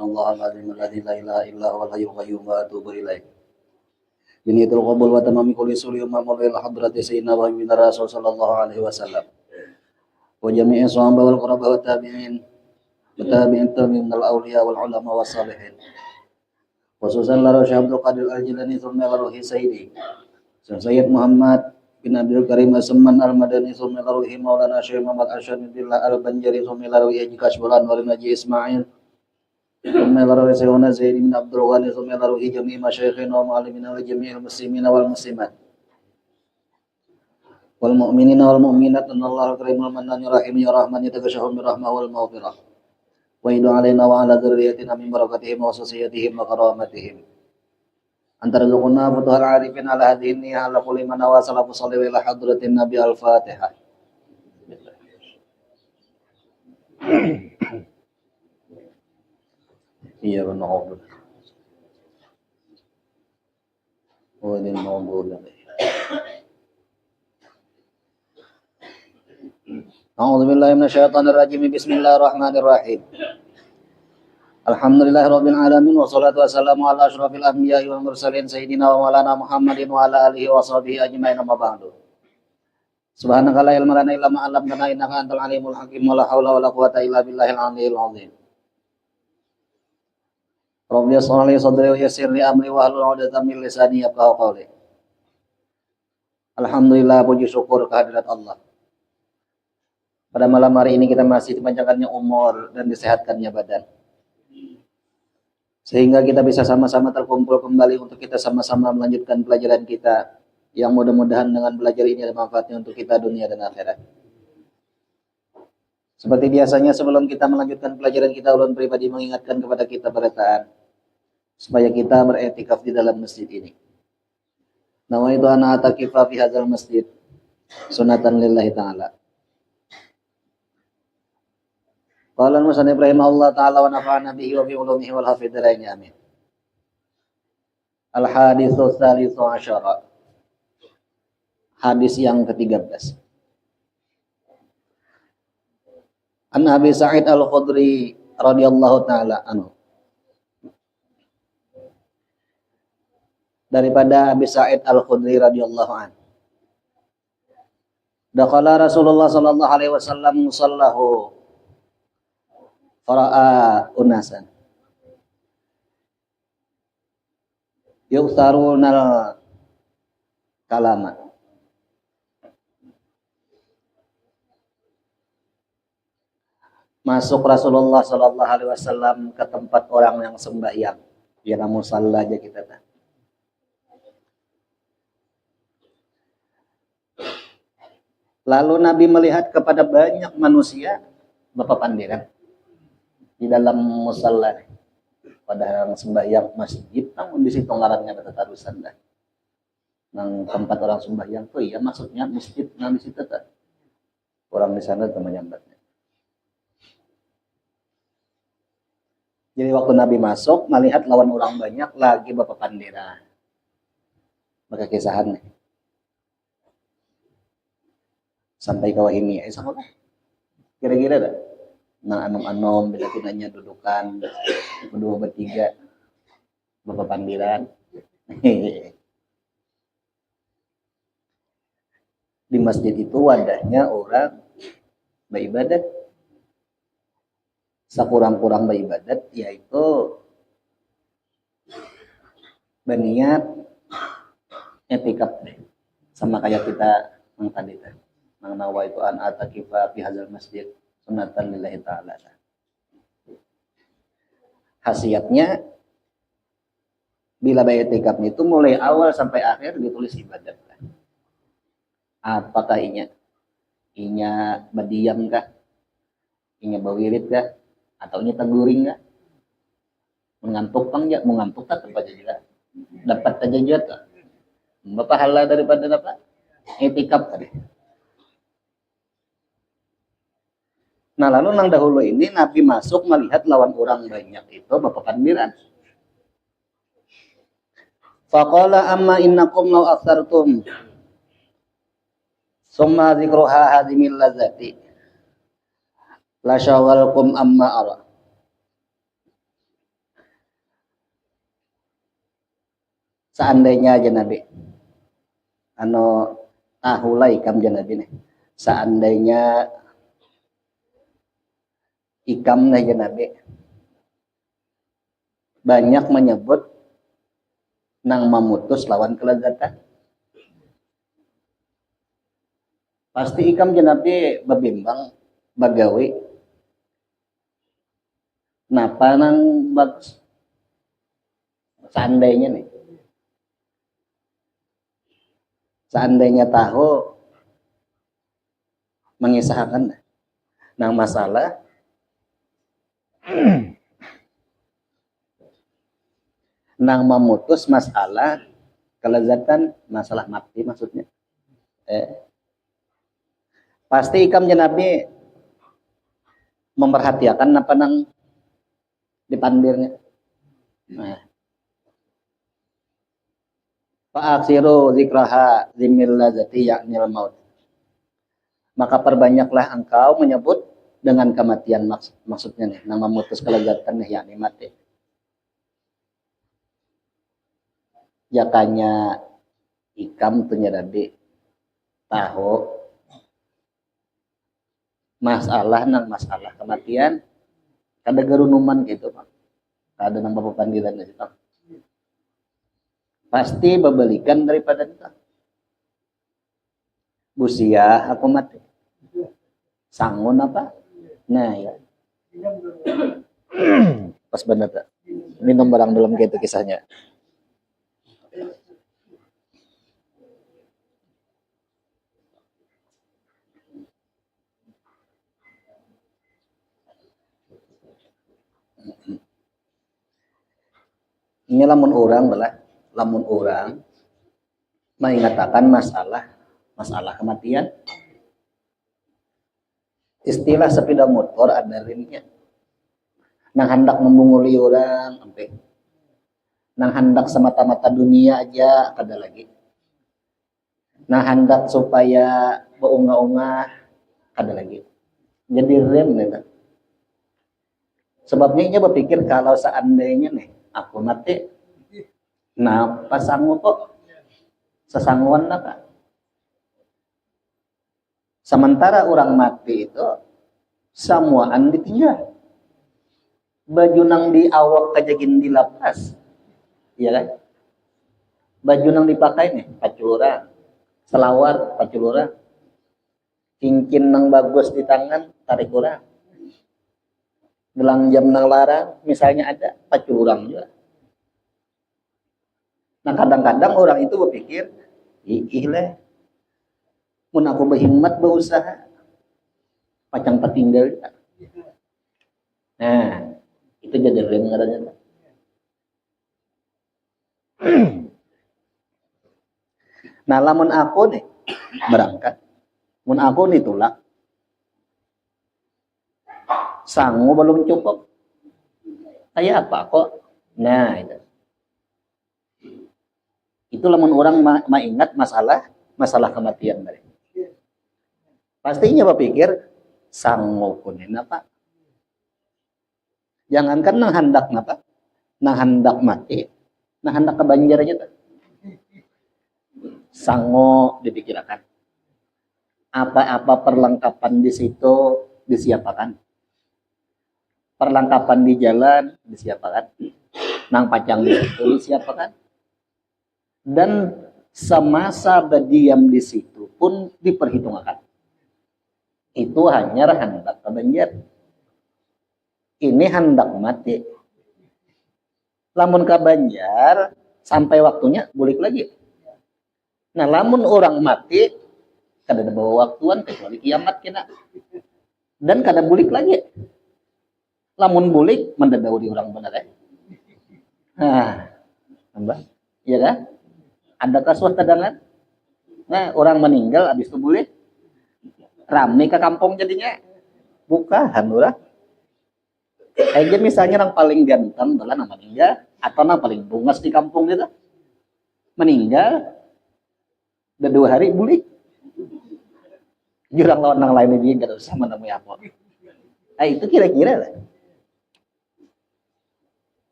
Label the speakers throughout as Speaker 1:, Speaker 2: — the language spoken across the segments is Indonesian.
Speaker 1: astaghfirullahal azim alladzi la ilaha illa huwal hayyul qayyum wa atubu ilaih. Juniyatul qabul wa tamami kulli suli umma maulil hadrati sayyidina wa habibina rasul sallallahu alaihi wasallam. Wa jami'i sahaba wal quraba wa tabi'in wa tabi'in tabi'in minal awliya wal ulama was salihin. Khususan la Syekh Abdul Qadir Al-Jilani thumma ruhi sayyidi Sayyid Muhammad bin Abdul Karim As-Samman Al-Madani thumma ruhi Maulana Syekh Muhammad Asyadillah Al-Banjari thumma ruhi Haji Kasbulan wa Naji Ismail thumma ruhi Sayyidina Zaid bin Abdul Ghani thumma ruhi jami' masyayikhina wa mu'allimina wa jami'il muslimina wal muslimat wal mu'minina wal mu'minat anallahu karimul mannan rahim ya rahman yataghashahum bir rahmah wal maghfirah wa idu alaina wa ala dzurriyyatina min barakatihim wa khususiyatihim wa karamatihim antara zukunna futuhal arifin ala hadhihi niyah ala kulli man wasala sallallahu ila hadratin nabi al-fatihah. Iya benar. Oh ini ngobrol. A'udzu billahi minasyaitonir rajim. Bismillahirrahmanirrahim. Alhamdulillahirabbil alamin wassalatu wassalamu ala asyrafil anbiya'i wal mursalin sayyidina wa maulana Muhammadin wa ala alihi wa sahbihi ajmain amma ba'du. Subhanaka la ilma lana illa ma 'allamtana innaka antal alimul hakim wa la haula wa la quwwata illa billahil aliyyil azim. Rabbi shrah li sadri wa yassir li amri wa hlul 'uqdatam min lisani yafqahu qawli. Alhamdulillah, puji syukur kehadirat Allah. Pada malam hari ini kita masih dipanjangkannya umur dan disehatkannya badan. Sehingga kita bisa sama-sama terkumpul kembali untuk kita sama-sama melanjutkan pelajaran kita yang mudah-mudahan dengan belajar ini ada manfaatnya untuk kita dunia dan akhirat. Seperti biasanya sebelum kita melanjutkan pelajaran kita, ulun pribadi mengingatkan kepada kita berataan supaya kita beretikaf di dalam masjid ini. Nawaitu ana atakifa fi hadzal masjid sunatan lillahi ta'ala. Qala al-musannif rahimahullah ta'ala wa nafa'ana bihi wa bi ulumihi wal hafidhaini amin. Al-haditsu tsalitsu asyara. Hadis yang ke-13. An Abi Sa'id Al-Khudri radhiyallahu taala anhu. Daripada Abi Sa'id Al-Khudri radhiyallahu anhu. Dakhala Rasulullah sallallahu alaihi wasallam musallahu fara'a unasan yuktharunal kalama. Masuk Rasulullah sallallahu alaihi wasallam ke tempat orang yang sembahyang. Ya musalla aja kita tak. Lalu Nabi melihat kepada banyak manusia Bapak Pandiran di dalam musalla pada orang sembahyang masjid, namun di situ ngarannya betatarusan dah. Nang tempat orang sembahyang tuh ya maksudnya masjid nang di situ tak. Orang di sana tuh menyambatnya. Jadi waktu Nabi masuk melihat lawan orang banyak lagi Bapak Pandira. Maka kisahan nih. Sampai kawah ini sama kan? Kira-kira dah. Nah anom-anom bila tinanya dudukan berdua bertiga Bapak Pandiran. Di masjid itu wadahnya orang beribadat. Sekurang-kurang beribadat yaitu berniat etikaf sama kayak kita yang tadi nang nawa itu an atakifa fi hadzal masjid sunatan lillahi ta'ala. Khasiatnya bila beritikaf itu mulai awal sampai akhir ditulis ibadat. Apakah inya berdiam kah? Inya berwirid kah? Atau inya teguring kah? Mengantuk kan ya, mengantuk tak tempat juga. Dapat aja juga. Berpahala daripada apa? Itikaf tadi. Nah lalu nang dahulu ini Nabi masuk melihat lawan orang banyak itu Bapak Pandiran. Faqala amma innakum law aktsartum summa dzikruha hadimil ladzati la syawalkum amma ara. Seandainya aja Nabi anu tahula ikam aja Nabi nih. Seandainya ikam aja Nabi banyak menyebut nang memutus lawan kelezatan. Pasti ikam aja Nabi berbimbang bagawi napa nang bagus. Seandainya tahu mengisahkan nang masalah nang memutus masalah kelezatan, masalah mati maksudnya. Pasti ikam Nabi memperhatikan apa nang dipandirnya. Nah. Fa'aksiru zikraha zimil lazati ya'nil maut. Maka perbanyaklah engkau menyebut dengan kematian maksudnya nih, nang memutus kelezatan nih yakni mati. Jakanya ikam tuh Nabi tahu masalah kematian kada gerunuman gitu Pak. Kada nang panggilan di situ. Pasti babalikan daripada itu. Busia aku mati. Sangun apa? Nah ya. Pas bener tak? Minum barang dalam gitu kisahnya. Ini lamun orang mengatakan masalah kematian, istilah sepeda motor ada rimnya. Nang hendak membunguli orang sampai nang hendak semata-mata dunia aja kada lagi. Nang hendak supaya beunggah-unggah kada lagi. Jadi rem nih. Sebabnya ia berpikir kalau seandainya nih aku mati, nah pas sanggup kok sesangguan apa? Sementara orang mati itu samuaan ditinggal. Baju nang di awak kajagin dilepas, iya kan? Baju nang dipakai nih paculura, selawar paculura, cincin nang bagus di tangan tarik orang, gelang jam nang larang misalnya ada paculurang juga. Nah kadang-kadang orang itu berpikir, ihleh, mun aku berhimmat berusaha, pacang tertinggal. Nah itu jadi rem ngaranya. Nah lamun aku nih berangkat, mun aku nih tulak, sangu belum cukup, kayak apa kok? Nah itu lamun orang maingat masalah kematian dari. Pastinya berpikir sangu kunin apa? Jangankan nang hendak apa? Nang hendak mati, nang hendak kebanjir aja tuh. Sango dipikirkan. Apa-apa perlengkapan di situ disiapkan. Perlengkapan di jalan disiapkan. Nang pacang di situ disiapkan. Dan semasa berdiam di situ pun diperhitungkan. Itu hanya hendak kebanjir. Ini hendak mati. Lamun kabanjar sampai waktunya bulik lagi. Nah, lamun orang mati kada ada bawa waktuan kecuali kiamat kena. Dan kada bulik lagi. Lamun bulik mendadauri orang benar ya. Nah, nambah. Iya kan? Ada kasus cadangan. Nah, orang meninggal habis itu bulik. Rame ke kampung jadinya. Bukan, urang. Aja misalnya yang paling ganteng adalah nama meninggal atau yang paling bungas di kampung gitu meninggal udah 2 hari bulik jurang lawan yang lain aja nggak usah menemui apa. Itu kira-kira lah.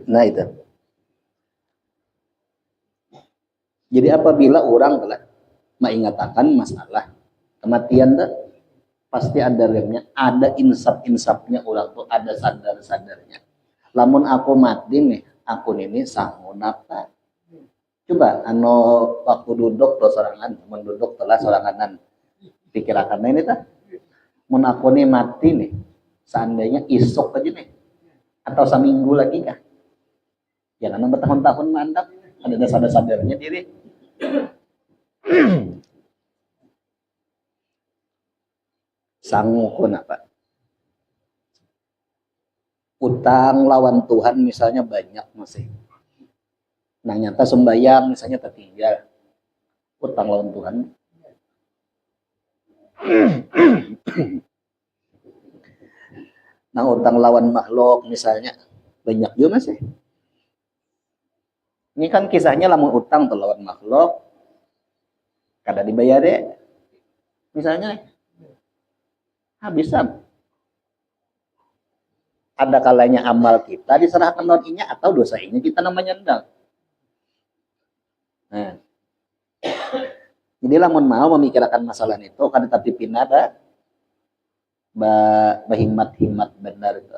Speaker 1: Nah itu Jadi apabila orang telah mengatakan masalah kematian tuh pasti ada remnya, ada insaf-insafnya orang tuh, ada sadar-sadarnya. Lamun aku mati nih, aku ini sanggup apa? Coba waktu duduk tuh sorangan, menduduk telah soranganan pikirakan ini tuh, mun aku nih mati nih, seandainya isok aja nih, atau seminggu lagi kah? Jangan bertahun-tahun mantap, ada sadar-sadarnya diri. Sangukun apa? Utang lawan Tuhan misalnya banyak masih. Nah nyata sembahyang misalnya tertinggal. Utang lawan Tuhan. Nah utang lawan makhluk misalnya banyak juga masih. Ini kan kisahnya lamun utang tuh lawan makhluk. Kada dibayar deh. Misalnya habisan. Ada kalanya amal kita diserahkan lawan inya atau dosa inya kita namanya endang. Nah. Jadi lamun mau memikirkan masalah itu kan tapi pinada berhimat-himat benar itu.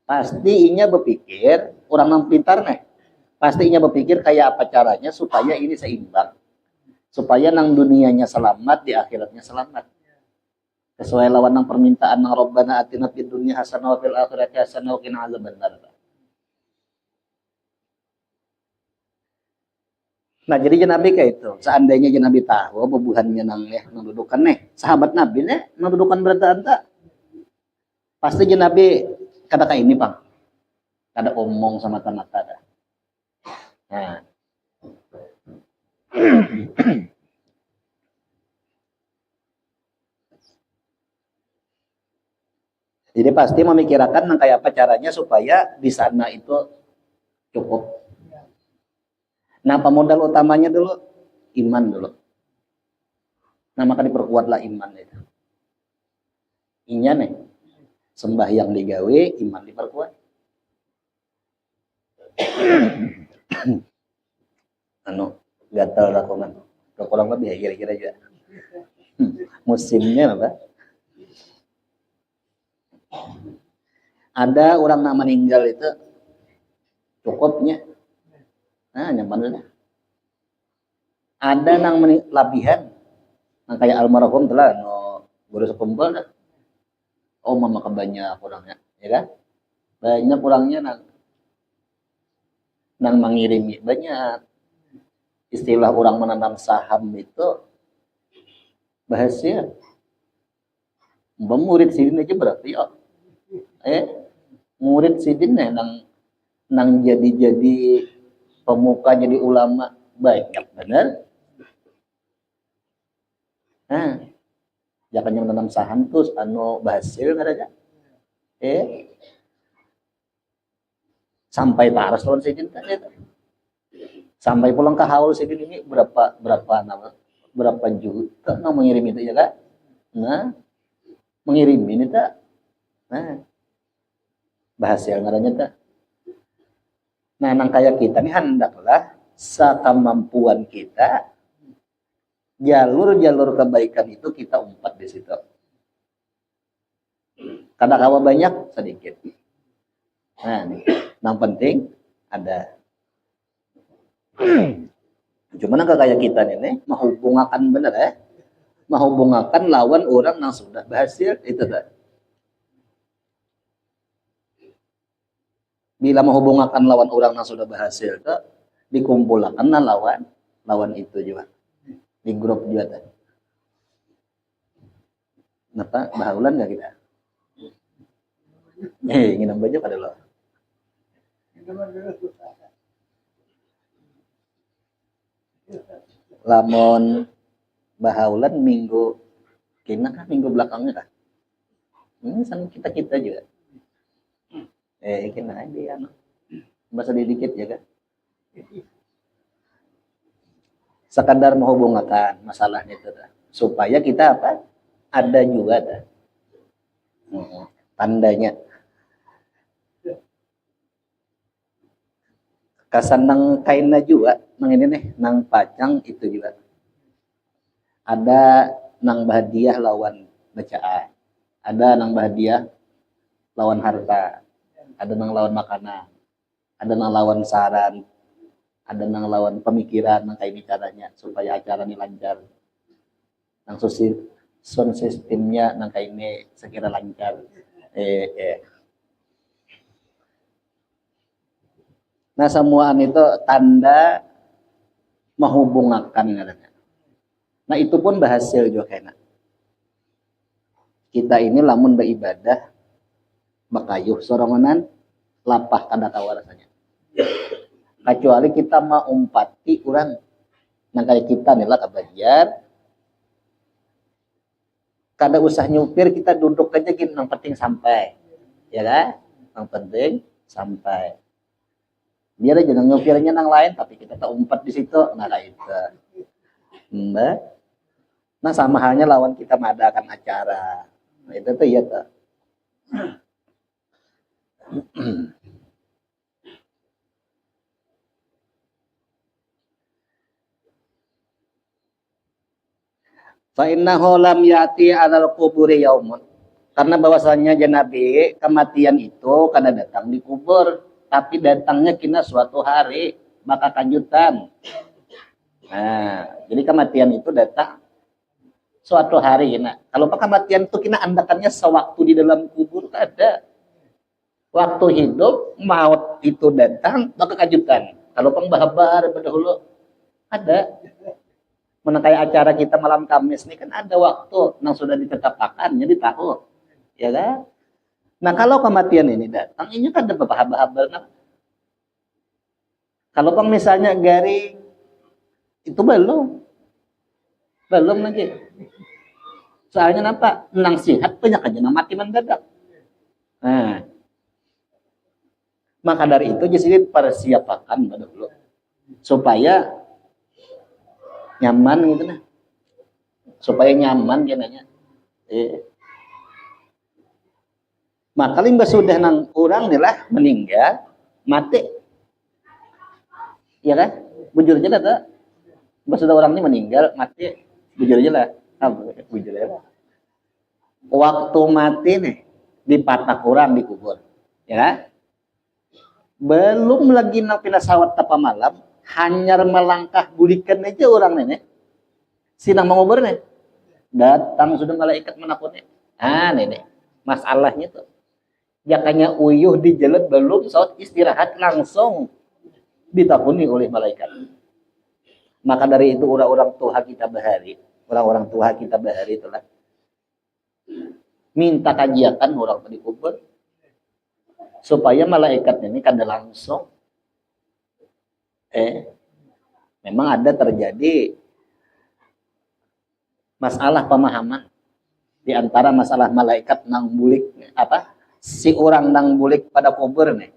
Speaker 1: Pasti inya berpikir orang yang pintar nih. Pasti inya berpikir kayak apa caranya supaya ini seimbang. Supaya nang dunianya selamat, di akhiratnya selamat. Sesuai lawan nang permintaan nang Rabbana atina fid dunya hasanah wa fil akhirati hasanah wa qina adzabannar. Nah jadi Nabi kayak itu. Seandainya Nabi tahu bebuhannya nang dudukan nih, sahabat Nabi nih nang dudukan berada pasti Nabi kada kayak ini bang, kada omong sama mata dah. Nah. Jadi pasti memikirkan kayak apa caranya supaya di sana itu cukup. Nah, pemodal utamanya dulu iman dulu. Nah, maka diperkuatlah iman itu. Inya nih, sembahyang digawe, iman diperkuat. Gatal rakongan. Kurang lebih ya kira-kira juga. Musimnya apa? Ada orang yang meninggal itu cukupnya. Nah, nyaman lah. Ada nang labihan, nang kayak almarhum telah guru sekumpul dah. Oh mama kebanyak orangnya, ya kan? Banyak orangnya nang mengirimi banyak. Istilah orang menanam saham itu bahasnya murid sidin aja berarti ya. Murid sidin nang jadi pemuka jadi ulama banyak benar. Nah, jangan menanam saham terus bahasil nggak ada. Sampai taras lawan sidin tadi. Sampai pulang ke haul sidin ini berapa juta nang mengirim itu ya kan? Nah, mengirim ini tak. Nah, bahasil nggak ada tak. Nah, nang kayak kita nih hendaklah sekemampuan kita jalur-jalur kebaikan itu kita umpat di situ. Karena kawa banyak sedikit. Nah, nih, yang penting ada. Cuman nang kayak kita nih menghubungkan bener menghubungkan lawan orang yang sudah berhasil itu dah. Bila menghubungkan lawan orang yang sudah berhasil itu dikumpulkan lawan itu juga di grup juga dah. Kenapa bahulan nggak kita? Nginam baju pada lo. Lamun bahaulan minggu kena kan minggu belakangnya kan? Ini sama kita juga. Kena dia bahasa dikit ya kan? Sekadar menghubungkan masalahnya itu dah. Supaya kita apa? Ada juga dah. Tandanya. Kasanang kainna juga nang ini nih, nang pacang itu juga. Ada nang bahadiah lawan bacaan. Ada nang bahadiah lawan harta. Ada nang lawan makanan. Ada nang lawan saran. Ada nang lawan pemikiran, nang kayak caranya supaya acara ini lancar. Nang sound sistemnya nang kayak ini sekira lancar. Nah semuaan itu tanda menghubungkan katanya. Nah itu pun berhasil juga kayaknya. Kita ini lamun beribadah bakayuh soronganan lapah kada tahu rasanya. Kecuali kita mau umpati orang yang kayak kita nih lah kabajar. Kada usah nyupir, kita duduk aja gini, yang penting sampai. Ya kan? Yang penting sampai. Biar aja nang nyupirnya nang lain, tapi kita tak umpat di situ, nah itu. Nah sama halnya lawan kita mengadakan acara. Nah, itu tuh ya tuh. Fa innahu lam yati 'alal quburi yaumun. Karena bahwasanya Nabi kematian itu kada datang di kubur, tapi datangnya kina suatu hari, maka kejutan. Nah, jadi kematian itu datang suatu hari. Nah, kalau kematian itu kina andakannya sewaktu di dalam kubur ada. Waktu hidup maut itu datang, maka kejutan. Kalau pengbahabar dahulu ada. Menekai acara kita malam Kamis ini kan ada waktu yang sudah ditetapkan, jadi tahu, ya kan? Nah kalau kematian ini datang, ini kan ada beberapa. Nah, kalau pang misalnya garing itu belum lagi. Soalnya apa? Nang sihat banyak aja nang mati mendadak. Nah, maka dari itu jadi persiapakan dulu supaya nyaman gitu nah, supaya nyaman nanya. Maka limbah sudah nang orang nih lah meninggal mati, ya kan? Bujur aja lah, sudah orang ini meninggal mati, bujur aja lah, bujur aja lah. Waktu mati nih dipatak orang dikubur, ya kan? Belum lagi nang pinasawat tapa malam, hanyar melangkah bulikan aja orang nih, sinang mengubur nih, datang sudah malaikat menakutnya. Ah nih masalahnya tuh. Jakanya uyuh di jalan belum saat istirahat langsung ditakuni oleh malaikat. Maka dari itu orang-orang tua kita bahari itulah minta kajian orang di kubur supaya malaikat ini kada langsung memang ada terjadi masalah pemahaman di antara masalah malaikat nang bulik si orang nang bulik pada kubur nih.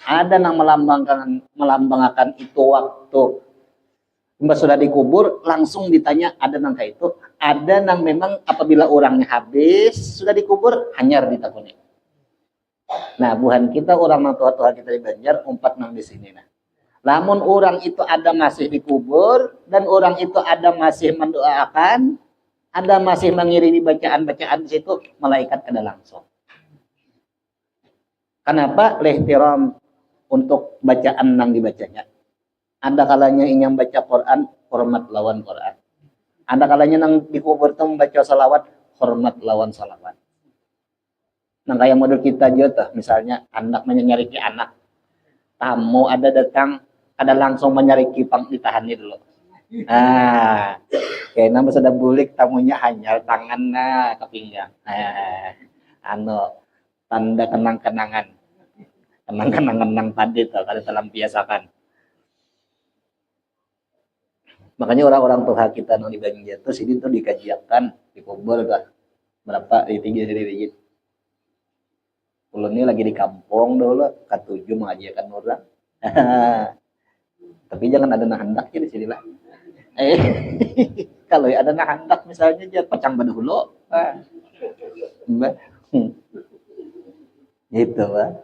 Speaker 1: Ada nang melambangkan itu waktu mbak sudah dikubur langsung ditanya, ada nang kayak itu, ada nang memang apabila orangnya habis sudah dikubur hanyar ditakuni. Nah buhan kita orang nang tua-tua kita di Banjar umpat nang di sini nah. Namun orang itu ada masih dikubur dan orang itu ada masih mendoakan, ada masih mengirimi bacaan-bacaan di situ, malaikat ada langsung. Kenapa? Lehtiram untuk bacaan nang dibacanya. Ada kalanya ingin baca Quran, hormat lawan Quran. Ada kalanya nang dikubur itu membaca salawat, hormat lawan salawat. Nang kayak model kita aja misalnya anak menyariki anak. Tamu ada datang, ada langsung menyariki pang ditahan dulu. Nah, kayaknya sudah bulik tamunya hanya tangannya ke pinggang. Tanda kenang-kenangan tadi tuh kada dalam biasakan. Makanya orang-orang tua kita yang di Banjar tuh sini tuh dikajiakan dikubur lah berapa di tinggi dari ulun ini lagi di kampung dulu ketujuh mengajiakan orang. Tapi jangan ada nahandak di sini lah. Kalau ada nahandak misalnya dia pecang badahulu. Gitu lah.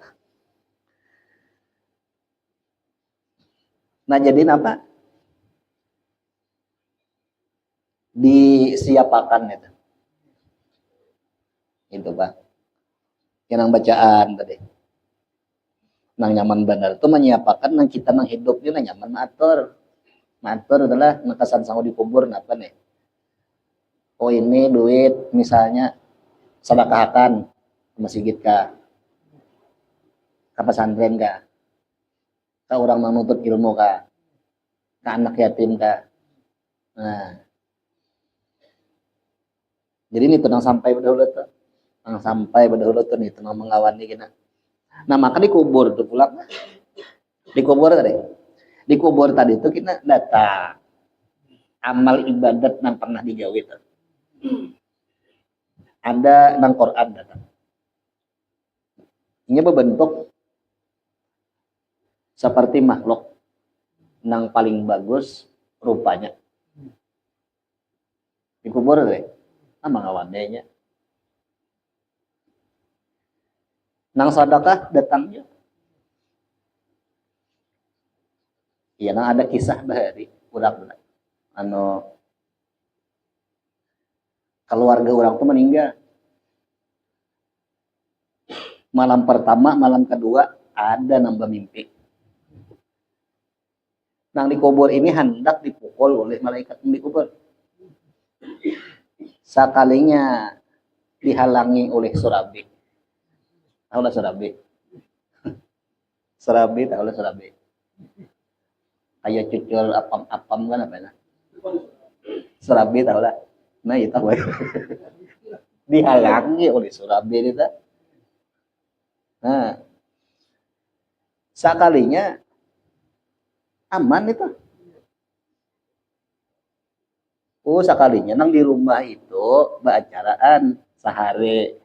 Speaker 1: Nah jadi apa? disiapakan itu. Itu Pak. Yang bacaan tadi. Nang nyaman benar itu menyiapakan nang kita nang hidupnya nang nyaman matur. Matur adalah nakasan sangu dikubur napa nih. Oh ini duit misalnya sedekahkan ke masjid ka pesantren ka orang nang nuntut ilmu ka anak yatim nah jadi ini tenang sampai berdahulu tuh tenang sampai berdahulu tuh nih tenang mengawani kita nah maka dikubur tuh pulang dikubur tadi itu kita data amal ibadat yang pernah digawe tuh ada nang Quran datang ini berbentuk seperti makhluk nang paling bagus rupanya dikubur deh sama ngawannya nang sedekah datangnya iya nang ada kisah dari budak-budak anu keluarga orang tuh meninggal malam pertama malam kedua ada nambah mimpi nang dikubur ini hendak dipukul oleh malaikat yang dikubur sekalinya dihalangi oleh Surabi tahu lah Surabi tahu lah Surabi kayak cucul apam kan apa ya Surabi tahu lah nah itu apa dihalangi oleh Surabi itu nah sekalinya aman itu sekalinya nang di rumah itu baacaraan sehari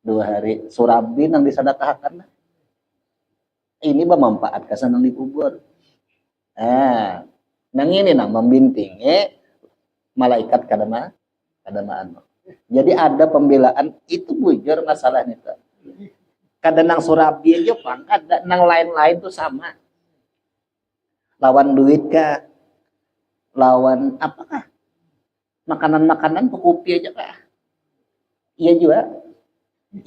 Speaker 1: 2 hari Surabi nang disedekahkan ini bermanfaat kesan nang dikubur nang ini nang membintingi malaikat kadama anu jadi ada pembelaan itu bujur masalahnya itu kadang nang Surabi aja pangkat nang lain-lain tuh sama lawan duit kah lawan apakah makanan-makanan tuh kopi aja kah iya juga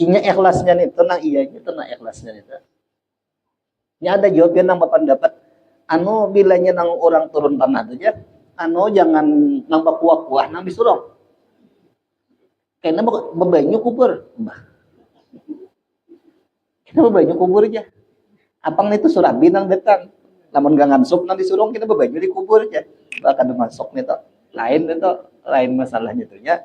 Speaker 1: inya ikhlasnya itu nah iya itu nah ikhlasnya itu nya ada jawabnya nang pendapat anu bilanya nang orang turun tanah aja anu jangan nambah kuah-kuah nang disuruh kayaknya bebanyu kubur kita bebanyu kubur aja apang itu Surabi nang datang namun gak ngansuk nang disuruh kita bebanyu dikubur aja bakal masuk nih toh lain masalahnya tuh ya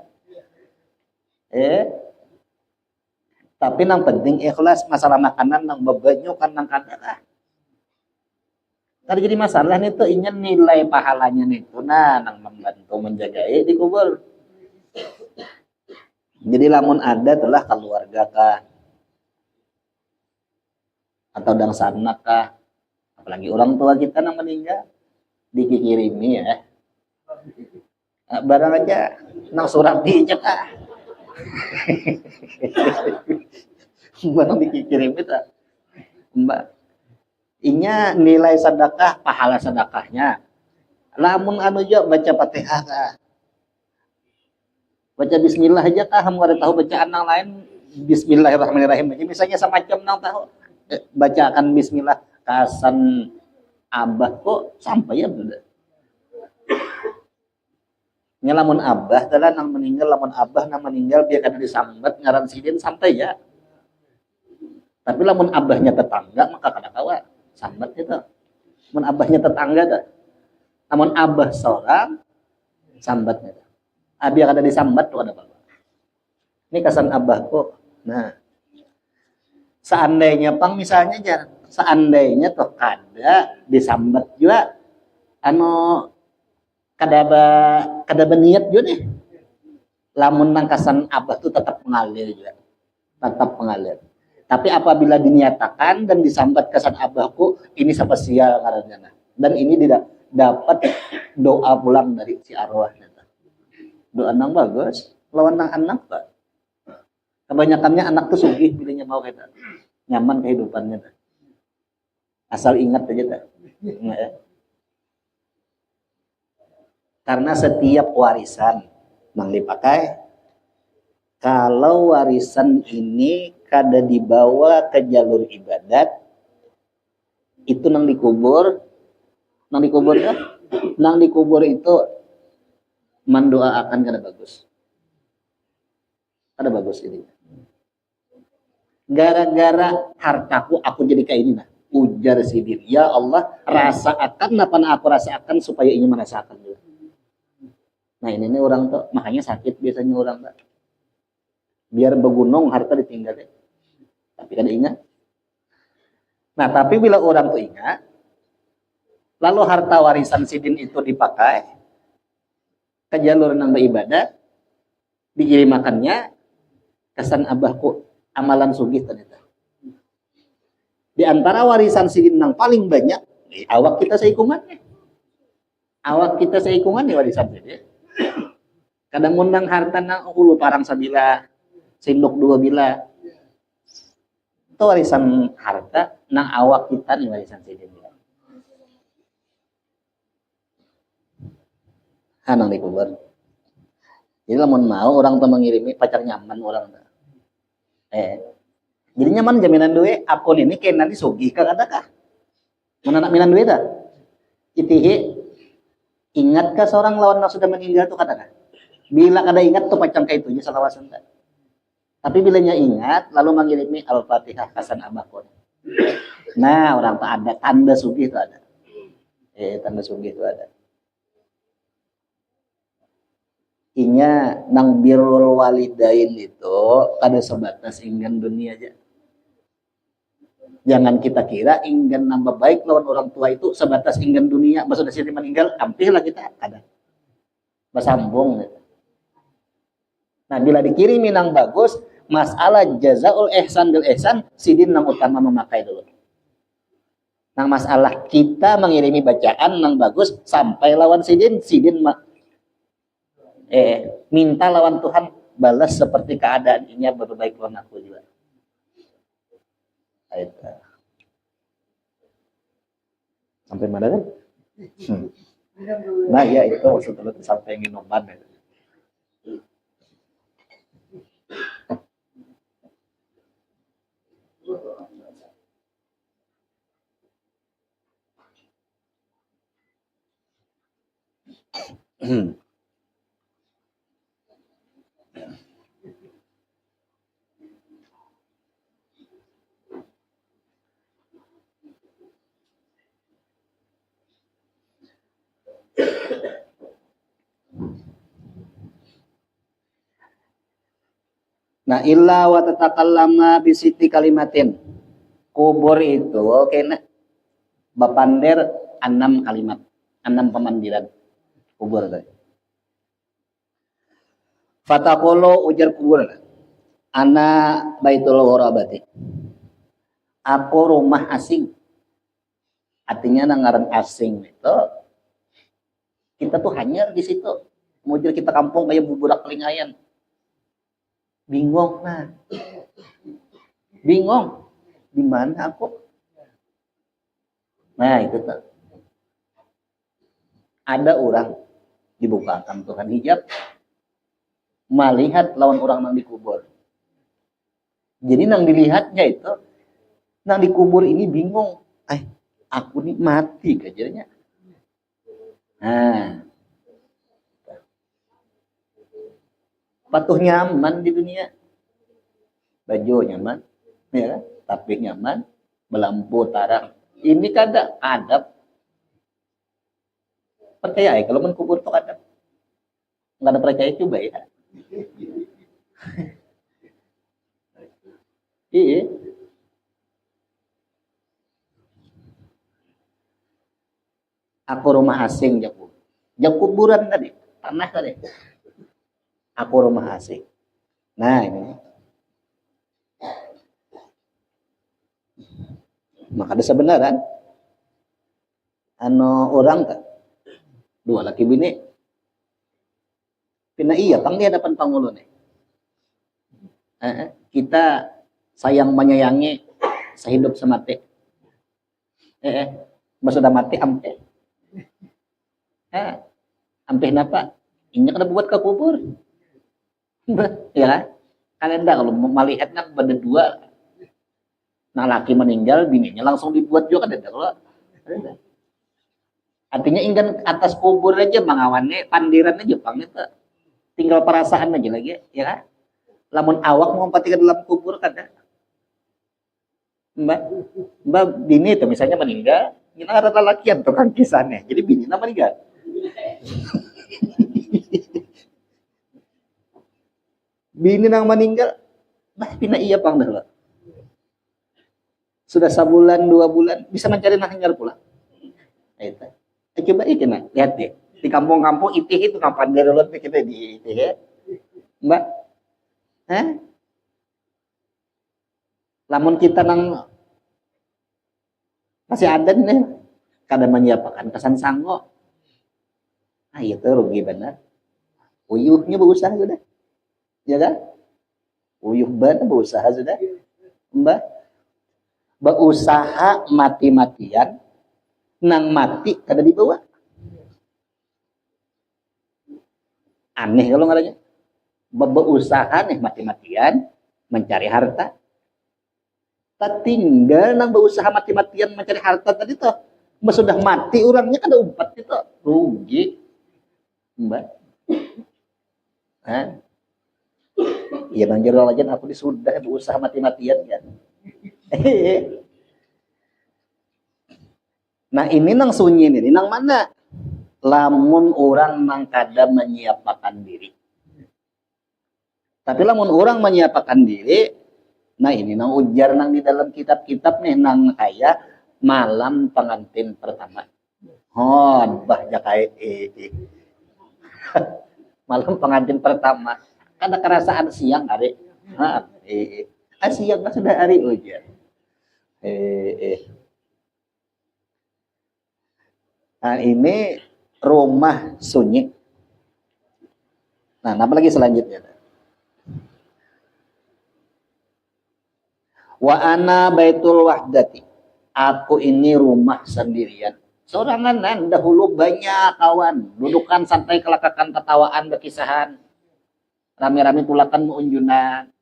Speaker 1: tapi nang penting ikhlas masalah makanan nang bebanyu kan nang kadang jadi masalah nih tuh ingin nilai pahalanya nih tuh nang membantu menjaga dikubur jadi lamun ada telah keluarga kah atau dangsa anak kah apalagi orang tua kita nang meninggal dikirimi ya barang aja nang Surabi aja kah barang dikirim itu mbak inya nilai sedekah pahala sedekahnya lamun anu aja baca Fatihah kah baca bismillah aja kah kamu tahu bacaan yang lain bismillahirrahmanirrahim aja misalnya semacam nang tahu bacakan bismillah kasan abah kok sampai ya bener lamun abah adalah nang meninggal lamun abah nang meninggal biar kada disambat ngaran sidin sampai ya tapi lamun abahnya tetangga maka kada kawa sambat itu lamun abahnya tetangga dah lamun abah seorang sambatnya biar kada disambat tuh ada apa ini kasan abah kok nah seandainya pang misalnya aja seandainya tuh kada disambat juga anu kada berniat juga nih lamun nangkasan abah tuh tetap mengalir juga tetap mengalir tapi apabila dinyatakan dan disambat kesan abahku ini spesial karena dan ini tidak dapat doa pulang dari si arwah doa nang bagus lawan nang anak pak kebanyakannya anak tuh sugih bilanya mau kita nyaman kehidupannya asal ingat aja tak Karena setiap warisan nang dipakai, kalau warisan ini kada dibawa ke jalur ibadat, itu nang dikubur ya, nang dikubur itu mendoakan kada bagus. Kada bagus ini. Gara-gara hartaku aku jadi kayak ini nah. Ujar Sidin, ya Allah, rasakan apa yang aku rasakan supaya ini merasakan juga. Nah ini nih orang tuh, makanya sakit biasanya orang tuh. Biar begunung harta ditinggal deh. Tapi kada ingat. Nah tapi bila orang tuh ingat, lalu harta warisan Sidin itu dipakai ke jalur nang beribadah, dikirimakannya, kesan abahku amalan sugih ternyata. Di antara warisan Sidin nang paling banyak, awak kita seikungannya. Awak kita seikungannya warisan Sidin. Kadang undang harta nang ulu parang sabila, sindok dua bila. Itu warisan harta nang awak kita nih warisan Sidin. Nang dikubur. Jadi lamun mau orang tuh mengirimi pacar nyaman orang tuh. Jadi nyaman jaminan duit akun ini kayak nanti sugih kah ada kah? Menanak minan duit dah. Itihi ingatkah seorang lawan yang sudah meninggal tuh kata kah? Bila kada ingat tuh pacar kayak itu aja salawasan tak. Tapi bilanya ingat lalu mengirimi Al-Fatihah Hasan Abakun. Nah orang tuh ada tanda sugih tuh ada. Tanda sugih tuh ada. Inya nang birrul walidain itu kada sebatas inggan dunia aja. Jangan kita kira ingin nambah baik lawan orang tua itu sebatas ingin dunia. Maksudnya sini meninggal, hampir lah kita ada. Bersambung. Gitu. Nah, bila dikirimi nang bagus, masalah jazaul ihsan bil ihsan, Sidin nang utama memakai dulu. Nang masalah kita mengirimi bacaan nang bagus sampai lawan Sidin minta lawan Tuhan balas seperti keadaan ini berbaik lawan aku juga. Sampai mana kan? Nah ya itu maksudnya sampai minuman ya. Nah illa wa tatakallama bisiti kalimatin. Kubur itu kena bapander 6 kalimat, 6 pemandiran kubur tadi. Fataqulu ujar kubur. Ana baitul ghurabati. Aku rumah asing. Artinya nangaran asing itu kita tuh hanya di situ. Mujur kita kampung kayak buburak kelingayan. Bingung nah. Bingung. Di mana aku? Nah, itu tuh. Ada orang dibukakan Tuhan hijab melihat lawan orang nang dikubur. Jadi nang dilihatnya itu nang dikubur ini bingung. Aku nih mati kajarnya. Nah. Patuh nyaman di dunia. Baju nyaman, ya kan? Tapi nyaman, belampu tarang. Ini kada adab. Percaya kalau menkubur tuh adab. Enggak ada percaya coba ya. Iya. Aku rumah asing jago. Jauh kuburan tadi, tanah tadi. Aku rumah asing. Nah ini. Maka ada sebenarnya orang tak dua laki bini pina iya pang dia hadapan pangulo nih. Kita sayang menyayangi sehidup semati. Sudah mati ampe. Ampih napa? Inya kada buat ke kubur. Ya kan? Kalian dah kalau melihat kan pada dua, nah laki meninggal, bininya langsung dibuat juga kan ada kalau ada. Artinya ingin atas kubur aja mangawannya pandiran aja pang itu. Tinggal perasaan aja lagi, ya kan? Lamun awak mau ke dalam kubur kan ya. Mbak, Mbak bini itu misalnya meninggal, ini ada lelakian tukang kisahnya. Jadi bini nama meninggal. Bini nang meninggal, nah pina iya pang dah. Sudah sebulan 2 bulan bisa mencari nahinggal pula. Itu. Coba ikan lihat deh. Di kampung-kampung itu kapan dari luar kita di itih ya. Mbak, Hah? Lamun kita nang masih ada nih, kada menyiapkan kesan sanggo. Ah itu rugi benar. Uyuhnya berusaha sudah, ya kan? Uyuh benar berusaha sudah, Mbak. Berusaha mati-matian, nang mati kada dibawa. Aneh kalau ngaranya. Berusaha nih mati-matian mencari harta. Tak tinggal nang berusaha mati-matian mencari harta tadi tuh. Mbak sudah mati orangnya kada umpat itu. Rugi. Mbak. Hah? Iya nang jero aja aku sudah berusaha mati-matian kan. Nah ini nang sunyi ini nang mana? Lamun orang nang kada menyiapkan diri. Tapi lamun orang menyiapkan diri, nah ini nang ujar nang di dalam kitab-kitab nih nang kaya malam pengantin pertama. Bah jakai malam pengantin pertama. Kada kerasaan siang hari. Siang kan sudah hari ujar. Nah ini rumah sunyi. Nah, apa lagi selanjutnya? Wa ana baitul wahdati. Aku ini rumah sendirian. Sorangan dahulu banyak kawan. Dudukan santai kelakakan ketawaan berkisahan. Rame-rame tulakan meunjunan.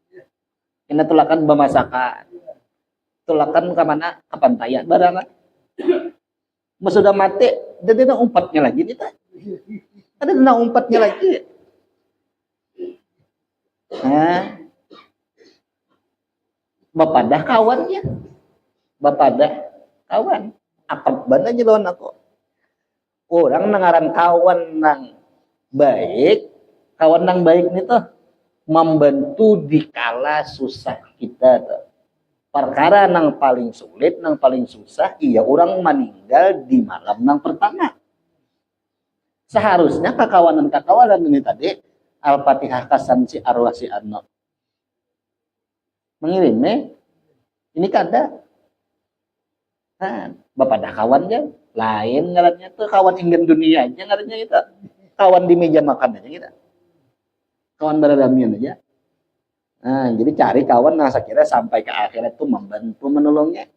Speaker 1: Ini tulakan bemasakan. Tulakan ke mana? Ke pantayan. Barangan. Sudah mati. Dan ada umpatnya lagi. Ada umpatnya lagi. Nah. Bapadah kawannya. Bapadah kawan. Akap banget aja lawan aku. Orang nangaran kawan nang baik. Kawan nang baik nih tuh. Membantu di kala susah kita tuh. Perkara nang paling sulit, nang paling susah, iya orang meninggal di malam nang pertama. Seharusnya kakawanan ini tadi, Al-Fatihah kasan si arwah si Arno. Mengirimnya, ini kada. Nah, bapak dah kawan aja, lain ngarannya tuh kawan ingin dunia aja ngarannya itu. Kawan di meja makan aja kita. Kawan beradamian aja. Nah, jadi cari kawan nah kira sampai ke akhirat tuh membantu menolongnya.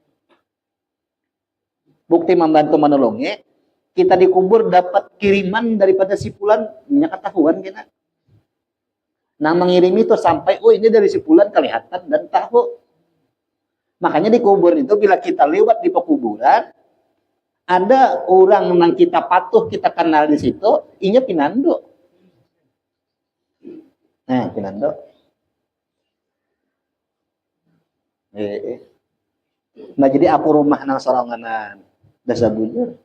Speaker 1: Bukti membantu menolongnya, kita dikubur dapat kiriman daripada si fulan, nya ketahuan kita. Nah, mengirimi itu sampai ini dari si fulan kelihatan dan tahu. Makanya di kubur itu bila kita lewat di pekuburan, ada orang yang kita patuh, kita kenal di situ, inya pinando. Nah, pinando. Nah jadi aku rumah nang soranganan dasa bujur.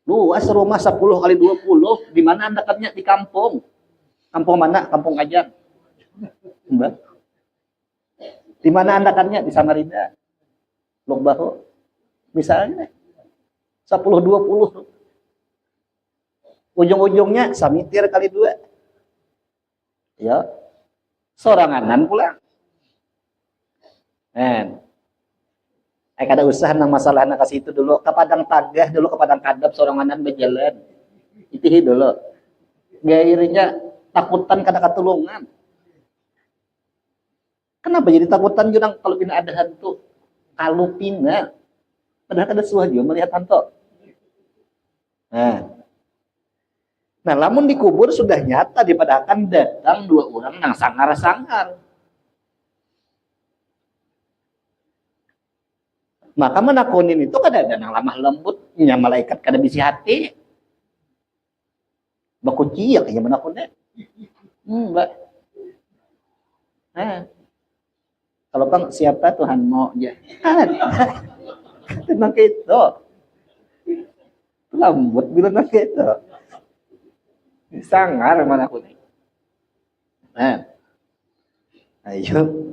Speaker 1: Luas rumah 10 kali 20. Di mana anda katanya di kampung? Kampung mana? Kampung Kajang. Mbak. Di mana anda katanya di Samarinda? Lok Baho. Misalnya 10-20. Ujung-ujungnya Samitir kali 2. Ya. Soranganan pula. Kada usah nang masalah nang kasih itu dulu ke Padang Tagah dulu ke Padang Kadap soranganan berjalan itu dulu gairnya takutan kada katulungan. Kenapa jadi takutan jurang kalau pina ada hantu kalau pina padahal kada suah juga melihat hantu. Nah Nah, lamun dikubur sudah nyata daripada akan datang dua orang yang sangar-sangar. Maka menakunin itu kada ada yang lemah lembutnya malaikat kada bisi hati. Baku ciak aja menakunin. Mbak. Nah, kalau bang siapa Tuhan mau ya? Tenang gitu. Lembut bilang gitu. Sangar mana aku nih. Nah, ayo.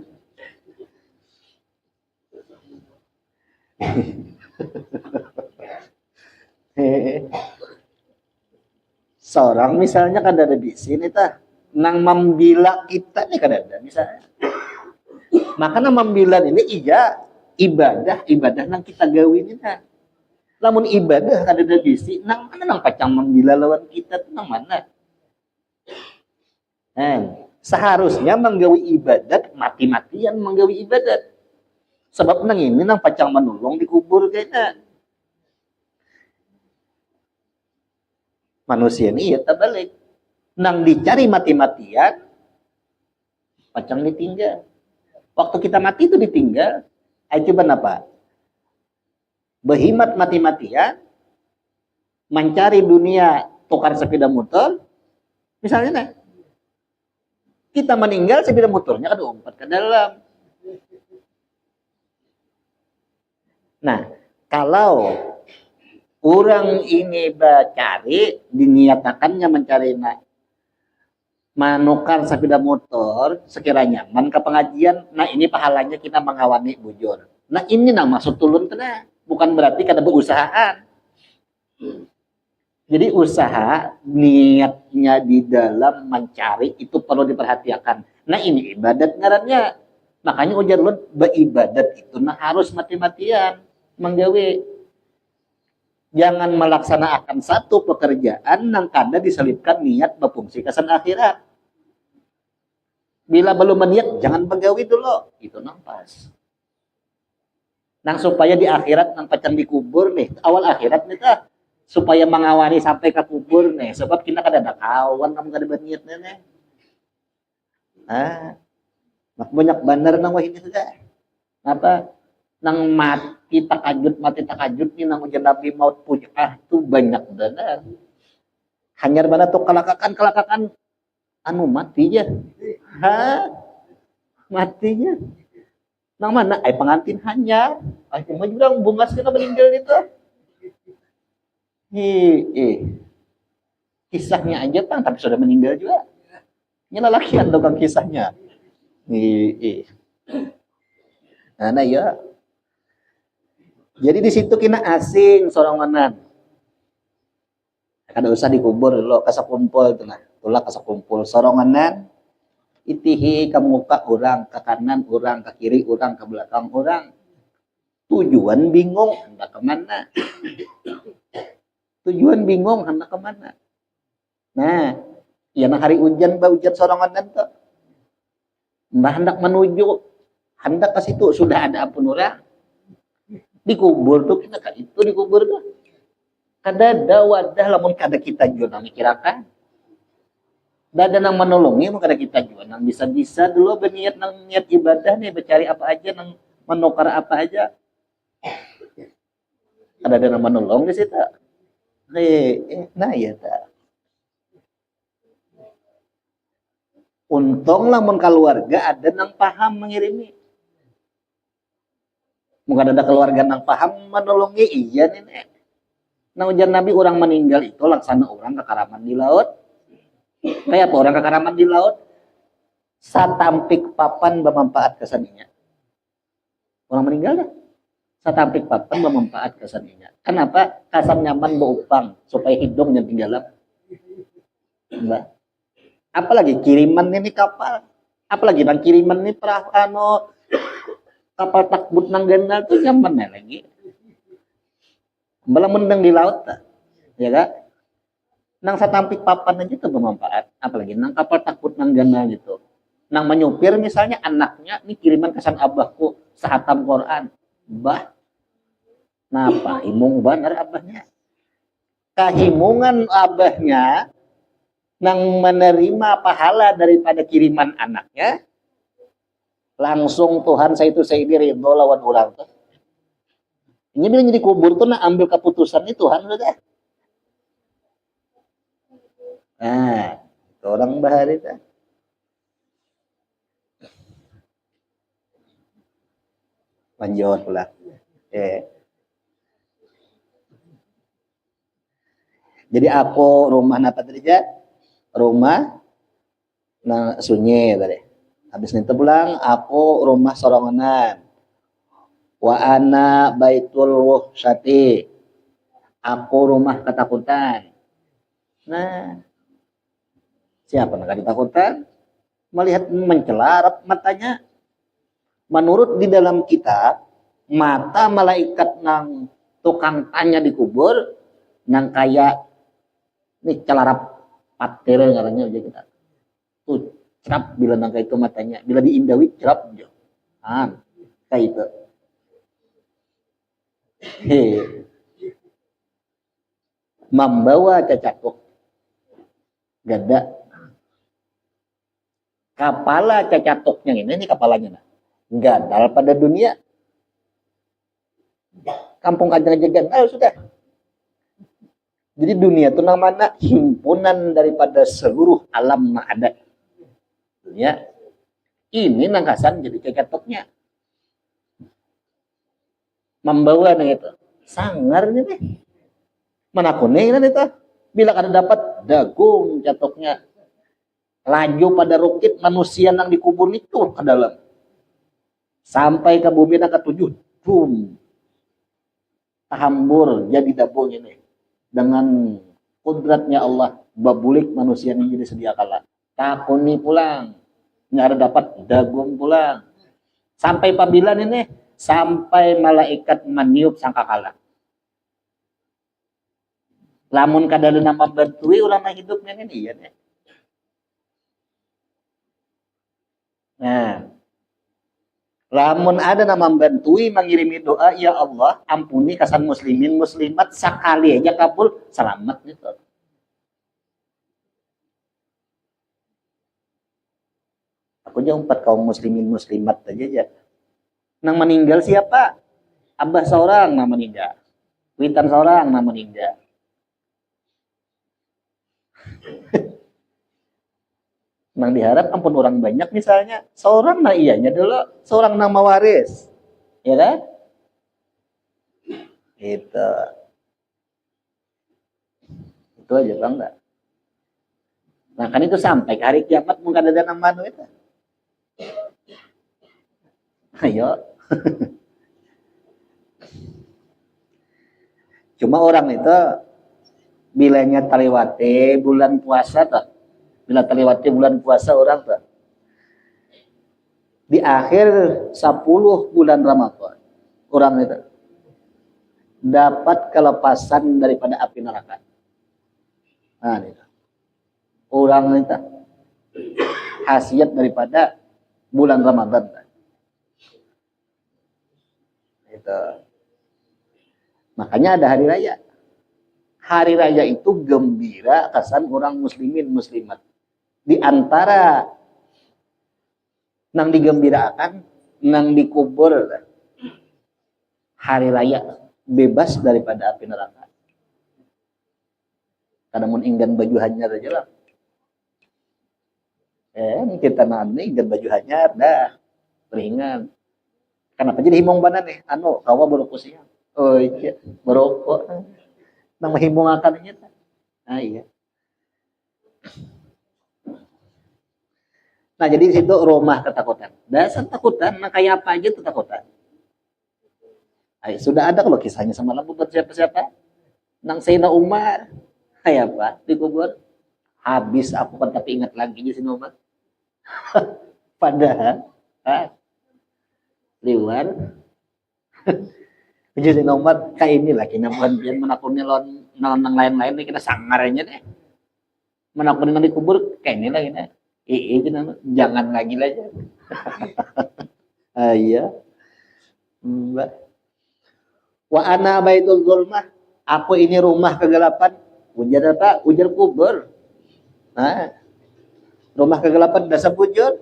Speaker 1: Seorang misalnya kan ada di sini tah, nang membela kita nih kan ada misalnya. Maka nang membela ini iya ibadah nang kita gawin ini tah. Lamun ibadah kada ada bisi, nang mana nang pacang membela lawan kita tuh nang mana? Seharusnya menggawi ibadat mati-matian menggawi ibadat. Sebab nang ini nang pacang menolong dikubur kayaknya. Manusia ini ya terbalik. Nang dicari mati-matian, pacang ditinggal. Waktu kita mati itu ditinggal. Ayo coba apa? Berhimat mati-matian, mencari dunia tukar sepeda motor, misalnya nah, kita meninggal sepeda motornya kan umpat ke dalam. Nah, kalau orang ini cari, diniatakannya mencari manukar sepeda motor sekiranya man ke pengajian, nah ini pahalanya kita mengawani bujur. Nah ini nah maksud tulun kena. Bukan berarti kada berusahaan. Jadi usaha niatnya di dalam mencari itu perlu diperhatikan. Nah ini ibadat ngarannya. Makanya ujar lu beribadat itu nah harus mati-matian menggawe. Jangan melaksanakan satu pekerjaan yang kada diselipkan niat berfungsi kesan akhirat. Bila belum meniat jangan penggawe dulu. Itu nampas. Nang supaya di akhirat nang pacang dikubur nih awal akhirat nih tah supaya mengawani sampai ke kubur nih sebab kita kada ada kawan kamu kada berniat nih mak banyak bandar nang wah ini sudah apa nang mati takajud nih nang ujian nabi maut punya tuh banyak bandar hanyar mana tuh kelakakan anu matinya matinya nang mana? Pengantin hanya. Cuma juga bungas kena meninggal itu. Kisahnya aja tang, tapi sudah meninggal juga. Ini lelakian tukang kisahnya. Nah ya. Jadi di situ kena asing seorang manan. Kada usah dikubur lo kasakumpul itu nah. Tulah kasakumpul soronganan. Itihi ke muka orang, ke kanan orang, ke kiri orang, ke belakang orang. Tujuan bingung, hendak kemana? Tujuan bingung, hendak kemana? Nah, ya hari hujan, hujan sorongan itu. Mbah hendak menuju, hendak ke situ, sudah ada ampun orang. Dikubur tuh, kita kan itu dikubur tuh. Kada ada wadah, lamun kada kita juga mikirakan. Dada nang menolongi maka kita juga nang bisa dulu berniat nang niat ibadah nih bercari apa aja nang menukar apa aja ada nang menolong di situ nah ya ta untung lamun keluarga ada nang paham mengirimi mungkin ada keluarga nang paham menolongi iya nih nang ujar nabi orang meninggal itu laksana orang kekaraman di laut kayak apa orang kekaraman di laut satampik papan bermanfaat kesaninya orang meninggal dah satampik papan bermanfaat kesaninya kenapa kasan nyaman beupang supaya hidungnya tinggal mbak apalagi kiriman ini kapal apalagi nang kiriman ini perahu kapal takbut nang ganal tuh nyaman lagi malah mendeng di laut ya kan nang satampik papan aja itu bermanfaat apalagi nang kapal takut nang ganal gitu nang menyupir misalnya anaknya ini kiriman kesan abahku sahatam Quran bah napa himung benar abahnya kahimungan abahnya
Speaker 2: nang menerima pahala daripada kiriman anaknya, langsung Tuhan saya itu saya ridho lawan ulang tuh. Ini bila jadi kubur tuh nak ambil keputusan itu Tuhan udah. Nah, itu orang bahari tuh. Lanjut pula. Jadi aku rumah apa tadi ya? Rumah nah sunyi tadi. Habis itu pulang aku rumah soronganan. Wa ana baitul wuhsyati. Aku rumah ketakutan. Nah, siapa yang ketakutan? Melihat mencela matanya. Menurut di dalam kitab, mata malaikat nang tukang tanya di kubur nang kayak nih celarap patir katanya aja kita. Tuh cerap bila nang kayak itu matanya, bila diindawi cerap aja. Kayak itu. Membawa cacakuk gada kepala cacakuknya ini kepalanya nah. Gandal pada dunia. Kampung aja gandal sudah. Jadi dunia itu namanya himpunan daripada seluruh alam yang ada. Dunia ini nangkasan jadi cacakuknya. Membawa nih itu. Sangar nih. Mana kuning kan itu. Bila kada dapat dagung catuknya. Laju pada rukit manusia yang dikubur itu ke dalam. Sampai ke bumi yang ketujuh. Boom. Tahambur jadi dabung ini. Dengan kudratnya Allah. Babulik manusia ini jadi sedia kala. Takuni pulang. Nggak ada dapat dagung pulang. Sampai pabila ini. Sampai malaikat meniup sangkakala. Lamun kadang nama bantui ulama hidupnya ini ya. Nah. Lamun ada nama membantui mengirimi doa, ya Allah ampuni kasan muslimin muslimat sekali aja kabul selamat gitu. Aku aja empat kaum muslimin muslimat aja. Nang meninggal siapa? Abah seorang nang meninggal. Witan seorang nang meninggal. Nang diharap ampun orang banyak misalnya seorang nah iyanya dulu seorang nama waris ya kan itu aja bang enggak nah kan itu sampai ke hari kiamat mungkin ada nama itu ayo cuma orang itu bilanya taliwate bulan puasa tuh bila terlewati bulan puasa orang tuh. Di akhir 10 bulan Ramadan orang itu dapat kelepasan daripada api neraka. Nah, itu. Orang itu khasiat daripada bulan Ramadan. Itu. Makanya ada hari raya. Hari raya itu gembira kesan orang muslimin muslimat. Di antara nang digembirakan, nang dikubur hari raya bebas daripada api neraka. Karena mun inggan baju hanyar aja lah. Kita nanti inggan baju hanyar dah beringan. Kenapa jadi himong banan nih? Kawa berokok siang. Oh iya, berokok. Nang mahimong akan aja. Nah iya. Nah jadi di situ rumah ketakutan. Dasar takutan, nah kayak apa aja ketakutan. Ay, sudah ada kalau kisahnya sama lampu buat siapa-siapa. Nang Sayyidina Umar, kayak apa dikubur. Habis aku kan tapi ingat lagi di sini Umar. Padahal, liwar. Jadi Umar kayak ini lagi namun biar menakutin nang lain-lain nih kita sangarnya deh. Menakutin nang dikubur kayak ini lagi nih. Jangan lagi aja. Iya. Wa ana baitul zulmah. Aku ini rumah kegelapan. Ujar apa? Ujar kubur. Nah, rumah kegelapan dasa bujur.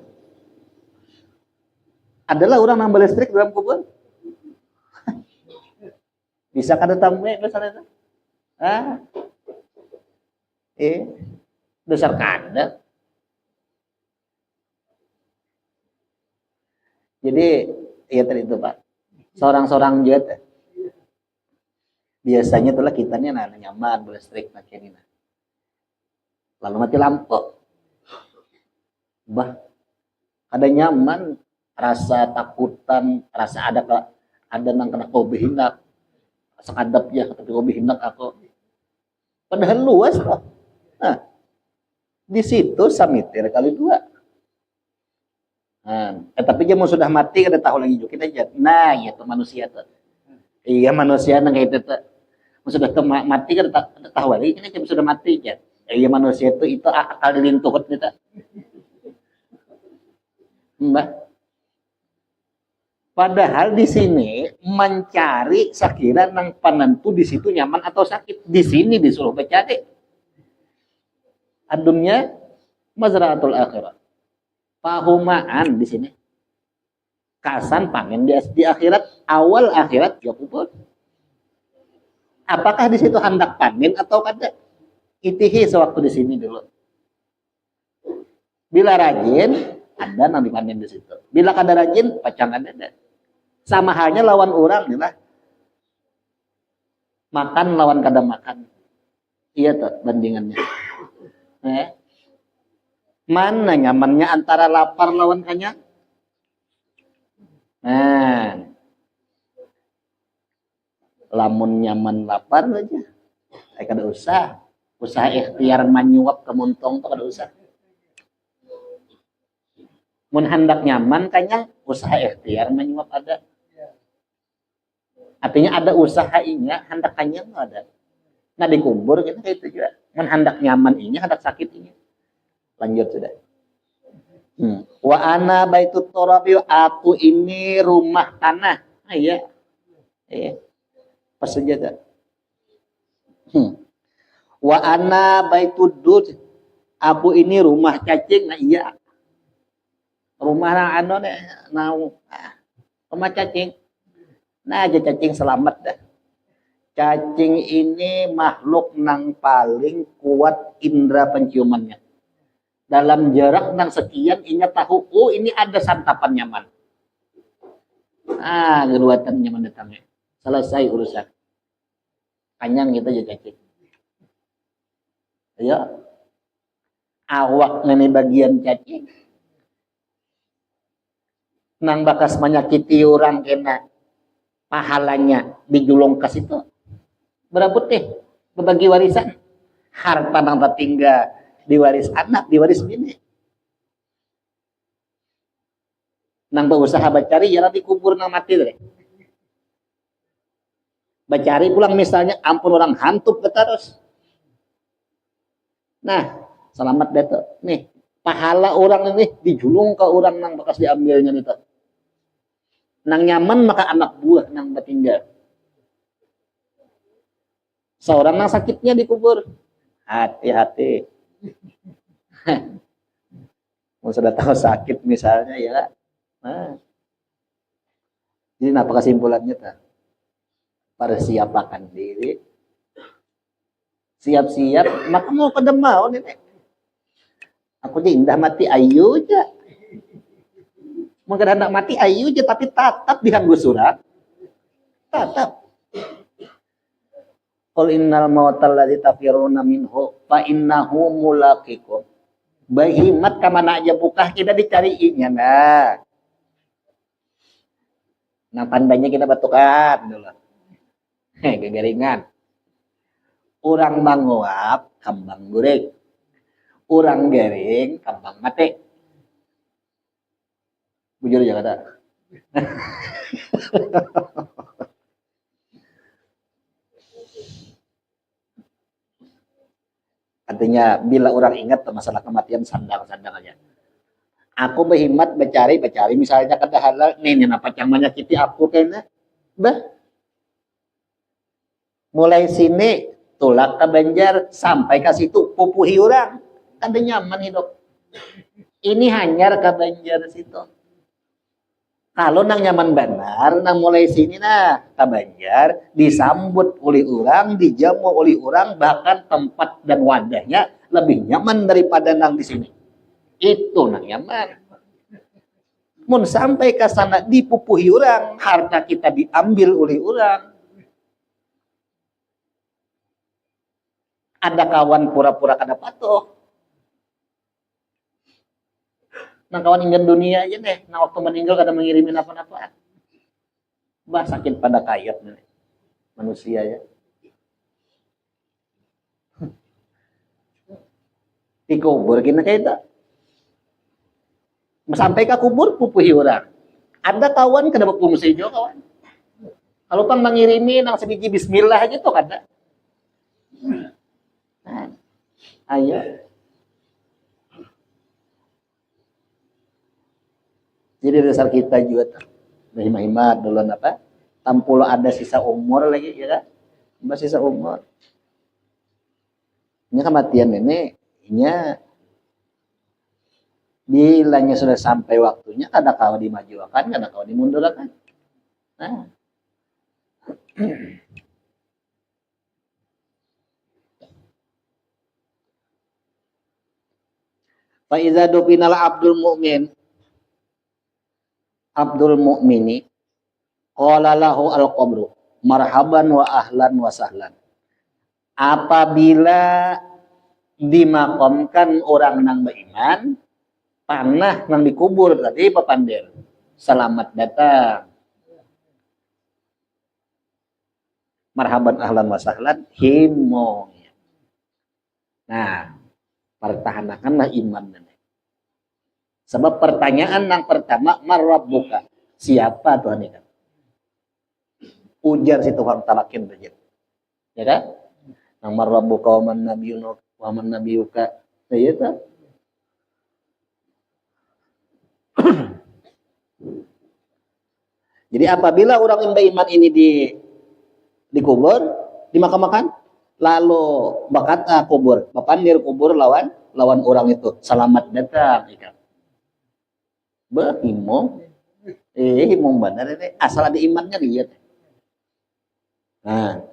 Speaker 2: Adalah orang nambah listrik dalam kubur. Bisa kada tamu misalnya. Ah, besar kada. Jadi, ya tadi itu Pak. Seorang-seorang jet biasanya itulah kitanya nyaman berlistrik makin ini. Lalu mati lampu. Bah, ada nyaman, rasa takutan, rasa ada nang kena kobe hinak. Sekadap ya, tapi kobe hinak aku. Padahal luas loh. Nah, di situ samitir kali 2. Nah, tapi dia mau sudah mati kada tahu lagi juga kita aja. Nah, ya tuh manusia tuh. Iya manusia nang kayak itu tuh. Sudah mati kada tahu lagi kita sudah mati ya. Iya manusia itu akal dilintuhut kita. Mbak. Padahal di sini mencari sekira nang penentu di situ nyaman atau sakit. Di sini disuruh mencari. Adumnya mazraatul akhirat. Pahumaan di sini. Kasan pangen di akhirat, awal akhirat ya kubur. Apakah di situ hendak panen atau kada? Itihi sewaktu di sini dulu. Bila rajin, ada nang dipanen di situ. Bila kada rajin, pacangan ada. Sama halnya lawan orang lah. Makan lawan kada makan. Iya tuh bandingannya. Mana nyamannya antara lapar lawan kenyang? Nah, lamun nyaman lapar aja. Kada usah. Usaha ikhtiar menyuap ke muntong tuh kada usah. Mun hendak nyaman kenyang, usaha ikhtiar menyuap ada. Artinya ada usaha inya, hendak kenyang ada. Nah dikubur kita kayak itu juga. Mun hendak nyaman inya, hendak sakit inya. Lanjut sudah. Wa ana baitut turabi, aku ini rumah tanah. Iya. Pas saja dah. Wa ana baitud dud, aku ini rumah cacing. Nah iya. Rumah nang rumah cacing. Nah aja cacing selamat dah. Cacing ini makhluk nang paling kuat indera penciumannya. Dalam jarak nang sekian inya tahu, oh ini ada santapan nyaman. Geruatan nyaman datangnya. Selesai urusan. Kanyang kita aja cacing. Ya. Awak ini bagian cacing. Nang bakas menyakiti orang kena pahalanya dijulung ke situ. Berapa teh? Berbagi warisan. Harta nang tertinggal diwaris anak, diwaris bini. Nang berusaha bacari, ya dikubur nang mati deh. Bacari pulang misalnya, ampun orang hantu terus. Nah, selamat deh tuh. Nih, pahala orang ini dijulung ke orang nang bekas diambilnya itu. Nang nyaman maka anak buah nang bertinggal. Seorang nang sakitnya dikubur. Hati-hati. Mau sudah tahu sakit misalnya ya. Nah. Jadi apa kesimpulannya tuh? Persiapakan diri. Siap-siap, maka mau pada mau nih. Aku aja indah mati ayu aja. Mau hendak mati ayu aja tapi tatap dihanggu surat. Tatap. Qul innal mautal ladzi tafiruna minhu fa innahu mulaqikum. Bahimat kamana aja bukah kita dicariinya nah. Nah pandainya kita batukan dulu. Gegaringan. Urang manguap kambang goreng. Urang garing kambang mate. Bujur aja kata. Artinya bila orang ingat masalah kematian sandang-sandang aja. Aku berhimat becari misalnya kada halal nih apa yang menyakiti aku kena. Mulai sini tulak ke Banjar sampai ke situ pupuhi orang. kada nyaman hidup. Ini hanyar ka Banjar situ. Kalau nang nyaman benar, nang mulai sini nah ka Banjar disambut oleh orang, dijamu oleh orang, bahkan tempat dan wadahnya lebih nyaman daripada nang di sini. Itu nang nyaman. Mun sampai ke sana dipupuhi orang, harta kita diambil oleh orang. Ada kawan pura-pura kada patuh. Nah kawan ingin dunia aja deh. Nah waktu meninggal kada mengirimin apa-apa. Bah sakit pada kayat nih. Manusia ya. Dikubur kena kayak itu. Sampai ke kubur pupuhi orang. Ada kawan kada berfungsi juga kawan. Kalau kan mengirimi nang sebiji bismillah aja tuh kada. Nah, ayo. Jadi dasar kita juga tuh. Berhimah-himah dulu apa? Tampul ada sisa umur lagi ya kan? Masih sisa umur. Ini kematian ini bilanya sudah sampai waktunya kada kau dimajukan, kada kau dimundurkan. Nah. Fa iza dupinal abdul mu'mini qala lahu al-qabru marhaban wa ahlan wa sahlan. Apabila dimakamkan orang nang beriman, panah nang dikubur tadi papandir. Selamat datang. Marhaban ahlan wa sahlan himmo. Nah, pertahankanlah iman. Sebab pertanyaan yang pertama, marrabbuka, siapa Tuhan itu? Ujar si Tuhan talakin saja. Ya kan? Nang marrabbuka wa man nabiyuka. Ya kan? Jadi apabila orang yang beriman ini dikubur, dimakam-makam, lalu berkata kubur, papandir kubur lawan orang itu, selamat datang. Himong benar ini asal ada imannya dia. Nah,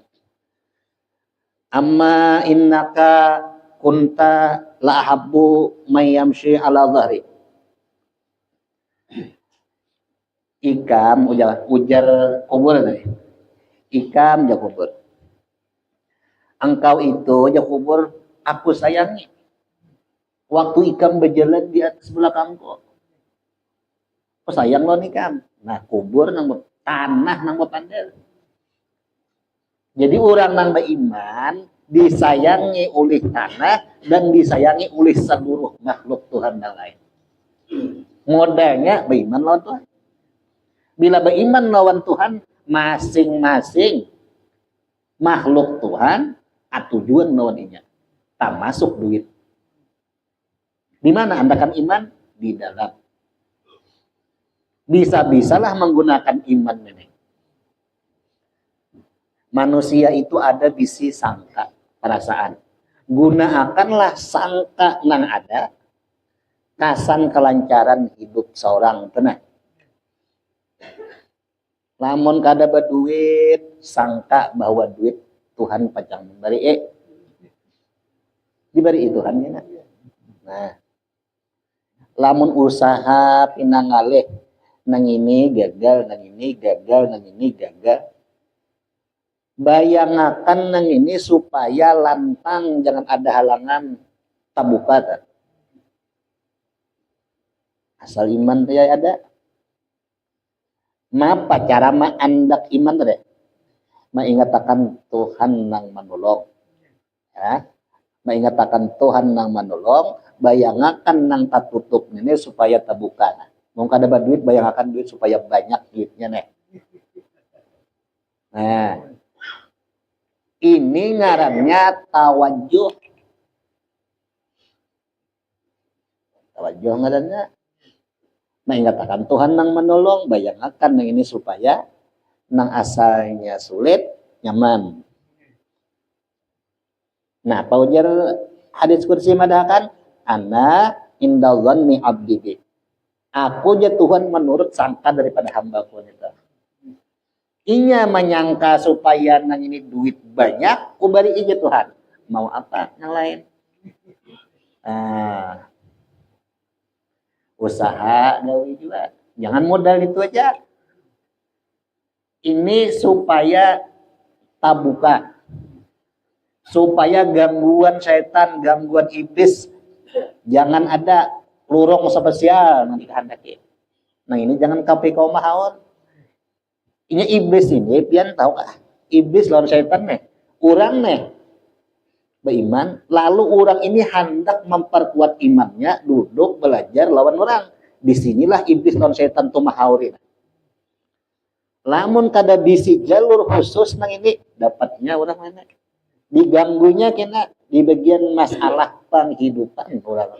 Speaker 2: amma innaka kunta la habbu mayyamshi ala dhahri. Ikam ujar kubur tadi. Ikam ja kubur. Engkau itu ja kubur aku sayangi. Waktu ikam berjalan di atas belakangku. Oh sayang lo nih kam. Nah kubur nang tanah nang pandel. Jadi orang nang beriman disayangi oleh tanah dan disayangi oleh seluruh makhluk Tuhan yang lain. Modalnya beriman lawan Tuhan. Bila beriman lawan Tuhan, masing-masing makhluk Tuhan tujuan lawannya. Tak masuk duit. Di mana andakan iman? Di dalam. Bisa-bisalah menggunakan iman ini. Manusia itu ada bisi sangka, perasaan. Gunakanlah sangka yang ada, kasan kelancaran hidup seorang tenang. Lamun kada berduit, sangka bahwa duit Tuhan pacang memberi diberi Tuhan ya. Nah, lamun usaha pinangalih nang ini gagal, nang ini gagal, nang ini gagal. Bayangakan nang ini supaya lantang, jangan ada halangan tabuka. Asal iman dia ada. Mapa cara andak iman tadi? Maingatakan Tuhan nang menolong. Ya. Maingatakan Tuhan nang menolong, bayangakan nang tatutup ini supaya tabuka. Mau kada duit, bayangakan duit supaya banyak duitnya nih. Nah, ini ngarannya tawajuh. Tawajuh ngarannya. Mengatakan Tuhan nang menolong, bayangakan nang ini supaya nang asalnya sulit, nyaman. Nah, paujar hadis kursi madahakan Ana inda dhanni abdi bi. Aku ya Tuhan menurut sangka daripada hambaku itu. Inya menyangka supaya nang ini duit banyak, kubari inya Tuhan. Mau apa yang lain? Nah, usaha gawe juga. Jangan modal itu aja. Ini supaya tabuka. Supaya gangguan setan, gangguan iblis jangan ada lurung spesial nanti handaki. Nah ini jangan kape kau mahaon. Ini iblis ini pian tahu ah. Iblis lawan setan nih. Orang nih beriman, lalu orang ini hendak memperkuat imannya, duduk belajar lawan orang. Disinilah iblis lawan setan tuh mahaurin. Lamun kada bisi jalur khusus nang ini dapatnya orang mana? Diganggunya kena di bagian masalah penghidupan orang.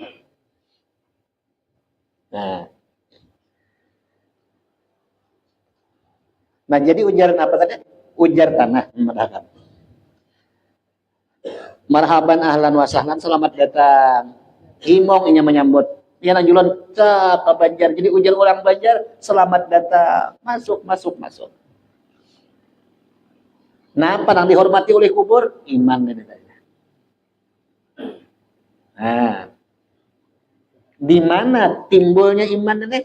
Speaker 2: Nah jadi ujaran apa tadi? Ujar tanah merahab. Marhaban ahlan wa sahlan, selamat datang. Himong ini menyambut. Ya najulan ke Banjar. Jadi ujar orang Banjar, selamat datang. Masuk, masuk, masuk. Nah, apa yang dihormati oleh kubur? Iman ini. Nah, di mana timbulnya iman ini?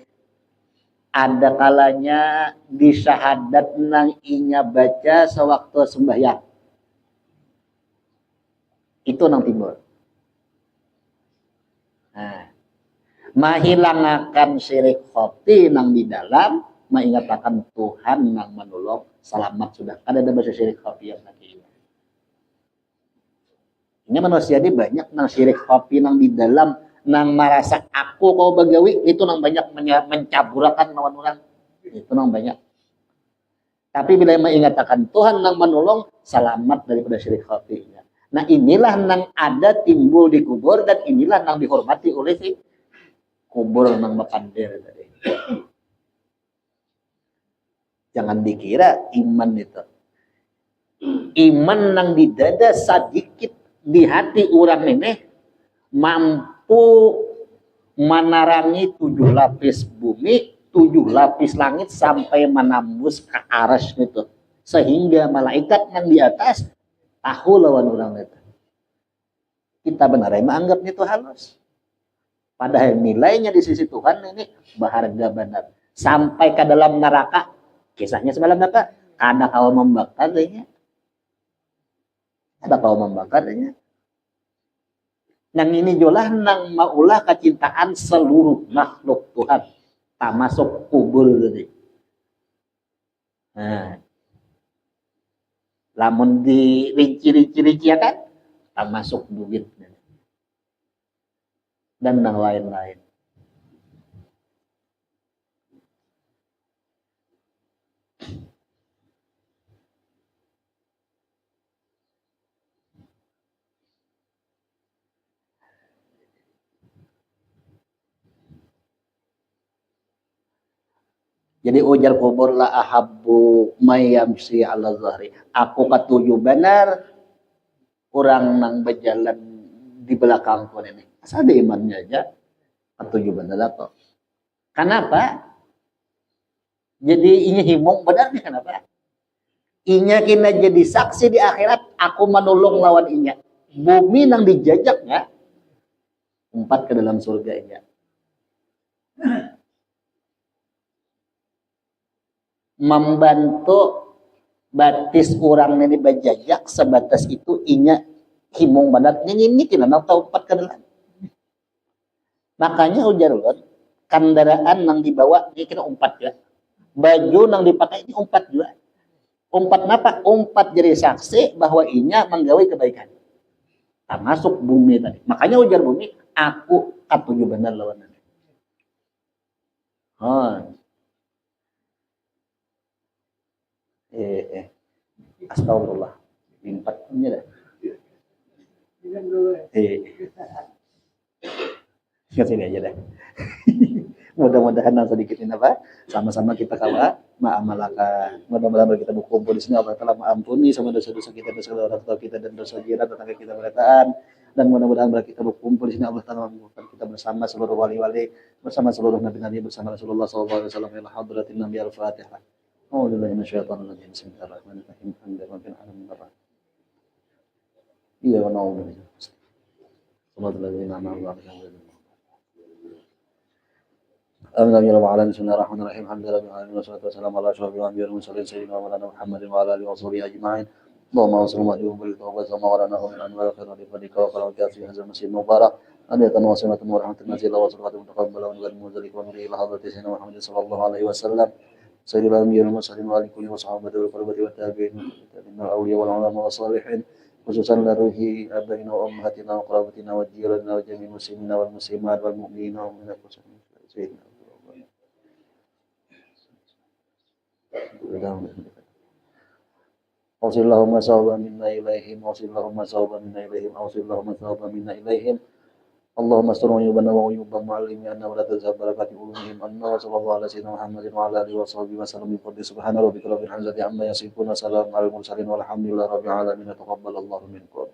Speaker 2: Ada kalanya di syahadat nang inya baca sewaktu sembahyang. Itu nang timbul. Nah, mahilangakan syirik khoti nang di dalam, mengatakan Tuhan nang menolong, selamat sudah. Ada bahasa syirik khoti yang tadi. Ini manusia ini banyak nang syirik khoti nang di dalam, nang merasa aku kau bagawi, itu nang banyak mencaburakan lawan orang. Itu nang banyak. Tapi bila mengatakan Tuhan nang menolong, selamat daripada syirik khoti. Nah inilah nang ada timbul di kubur, dan inilah nang dihormati oleh si kubur nang makandir tadi. Jangan dikira iman itu. Iman nang di dada sedikit di hati orang ini mampu menarangi 7 lapis bumi, 7 lapis langit sampai menembus ke aras itu. Sehingga malaikat yang di atas tahu lawan orang itu. Kita benar menganggap itu halus. Padahal nilainya di sisi Tuhan ini berharga benar. Sampai ke dalam neraka. Kisahnya semalam apa? Ada kau membakarnya. Ada kau membakarnya. Nang ini jolah nang maulah kecintaan seluruh makhluk Tuhan. Tak masuk kubur tadi. Nah. Lamun di rinci-rinci ya kan, tak masuk duit dan yang lain-lain. Jadi ujar kubur la ahabbu mayamsi ala zahri. Aku ketujuh benar orang nang berjalan di belakangku ini. Asal ada imannya aja. Ketujuh benar apa? Kenapa? Jadi inya himong benar nih kenapa? Inya kena jadi saksi di akhirat. Aku menolong lawan inya. Bumi nang dijajaknya 4 ke dalam surga inya. Membantu batis orang ini bajajak sebatas itu inya himung badat ini kena tahu 4 ke dalam. Makanya ujar ulun kendaraan yang dibawa ini kena 4 ya. Baju yang dipakai ini 4 juga. 4 napa? 4 jadi saksi bahwa inya menggawe kebaikan. Termasuk bumi tadi. Makanya ujar bumi, aku ketujuh benar lawan. Astagfirullah. 4 nya dah. Sini aja dah. Mudah-mudahan yang sedikit ini apa? Sama-sama kita kawa ma'amalakan. Mudah-mudahan kita berkumpul di sini Allah telah mengampuni semua dosa-dosa kita, dosa orang tua kita dan dosa jiran tetangga kita berataan.
Speaker 1: dan mudah-mudahan kita berkumpul di sini Allah Ta'ala mengumpulkan kita bersama seluruh wali-wali, bersama seluruh nabi-nabi, bersama Rasulullah SAW ila hadratin Nabi al-Fatihah. A'udzu billahi minasyaitonir rajim. Bismillahirrahmanirrahim. Alhamdulillahirabbil alamin. Iya, wa na'udzu billahi. آمين يا رب العالمين. بسم الله الرحمن الرحيم. الحمد لله رب العالمين والصلاة والسلام على أشرف الأنبياء والمرسلين سيدنا ومولانا محمد وعلى آله وصحبه أجمعين. اللهم صل وسلم بالتوبة وما ورناه من أنواع الخير بفضلك وكرمك في هذا المسجد المبارك أن يتنوسمة ورحمة النازلة وصلاة متقبلة ونور المنزل ونوري إلى حضرة سيدنا محمد صلى الله عليه وسلم سيد الأنبياء والمرسلين وعلى كل وصحابته والقربة والتابعين من الأولياء والعلماء والصالحين خصوصا لروح أبائنا وأمهاتنا وقرابتنا وجيراننا وجميع المسلمين والمسلمات والمؤمنين والمؤمنات سيدنا أوصل اللهم ثوابا منا إليهم أوصل اللهم ثوابا منا إليهم أوصل اللهم ثوابا منا إليهم اللهم استر عيوبنا وعيوب معلمي أن ولا تذهب بركات علومهم أن وصلى الله على سيدنا محمد وعلى آله وصحبه وسلم بفضل سبحان ربك رب العزة عما يصفون وسلام على المرسلين والحمد لله رب العالمين تقبل الله منكم.